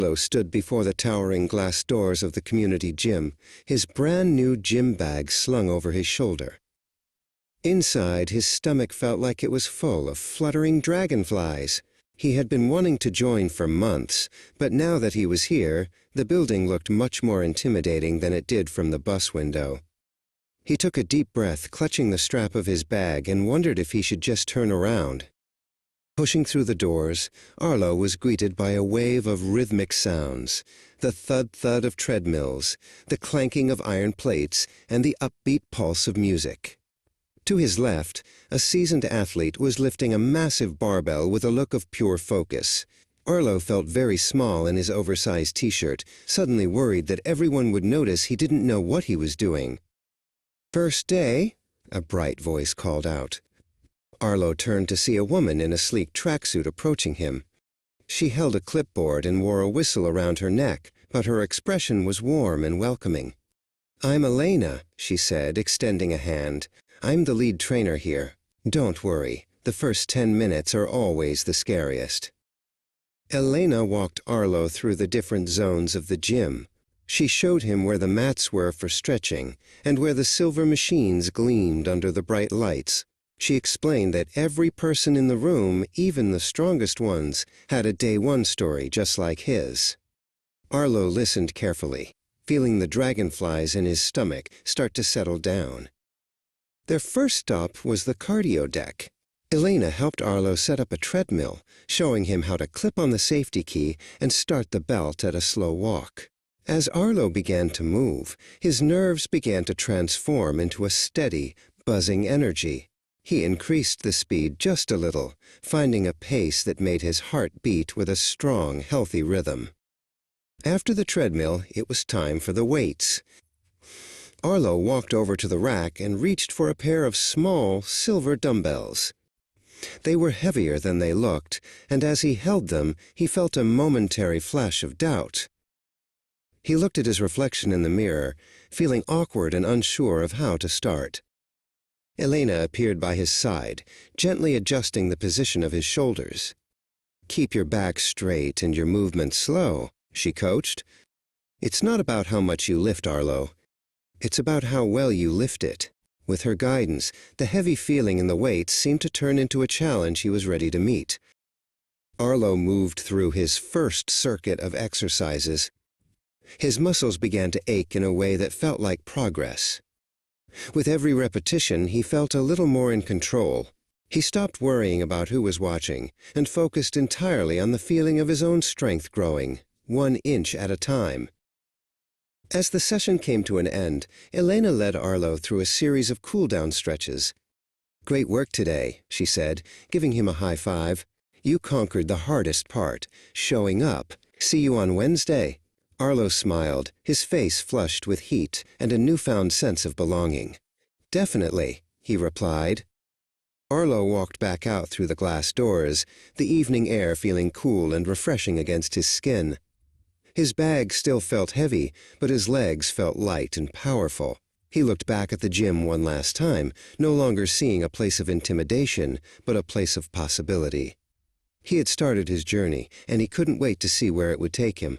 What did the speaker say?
Arlo stood before the towering glass doors of the community gym, his brand-new gym bag slung over his shoulder. Inside, his stomach felt like it was full of fluttering dragonflies. He had been wanting to join for months, but now that he was here, the building looked much more intimidating than it did from the bus window. He took a deep breath, clutching the strap of his bag, and wondered if he should just turn around. Pushing through the doors, Arlo was greeted by a wave of rhythmic sounds, the thud-thud of treadmills, the clanking of iron plates, and the upbeat pulse of music. To his left, a seasoned athlete was lifting a massive barbell with a look of pure focus. Arlo felt very small in his oversized t-shirt, suddenly worried that everyone would notice he didn't know what he was doing. "First day?" a bright voice called out. Arlo turned to see a woman in a sleek tracksuit approaching him. She held a clipboard and wore a whistle around her neck, but her expression was warm and welcoming. "I'm Elena," she said, extending a hand. "I'm the lead trainer here. Don't worry, the first 10 minutes are always the scariest." Elena walked Arlo through the different zones of the gym. She showed him where the mats were for stretching and where the silver machines gleamed under the bright lights. She explained that every person in the room, even the strongest ones, had a day one story just like his. Arlo listened carefully, feeling the dragonflies in his stomach start to settle down. Their first stop was the cardio deck. Elena helped Arlo set up a treadmill, showing him how to clip on the safety key and start the belt at a slow walk. As Arlo began to move, his nerves began to transform into a steady, buzzing energy. He increased the speed just a little, finding a pace that made his heart beat with a strong, healthy rhythm. After the treadmill, it was time for the weights. Arlo walked over to the rack and reached for a pair of small, silver dumbbells. They were heavier than they looked, and as he held them, he felt a momentary flash of doubt. He looked at his reflection in the mirror, feeling awkward and unsure of how to start. Elena appeared by his side, gently adjusting the position of his shoulders. "Keep your back straight and your movement slow," she coached. "It's not about how much you lift, Arlo. It's about how well you lift it." With her guidance, the heavy feeling in the weights seemed to turn into a challenge he was ready to meet. Arlo moved through his first circuit of exercises. His muscles began to ache in a way that felt like progress. With every repetition, he felt a little more in control. He stopped worrying about who was watching and focused entirely on the feeling of his own strength growing, 1 inch at a time. As the session came to an end, Elena led Arlo through a series of cool-down stretches. "Great work today," she said, giving him a high five. "You conquered the hardest part, showing up. See you on Wednesday." Arlo smiled, his face flushed with heat and a newfound sense of belonging. "Definitely," he replied. Arlo walked back out through the glass doors, the evening air feeling cool and refreshing against his skin. His bag still felt heavy, but his legs felt light and powerful. He looked back at the gym one last time, no longer seeing a place of intimidation, but a place of possibility. He had started his journey, and he couldn't wait to see where it would take him.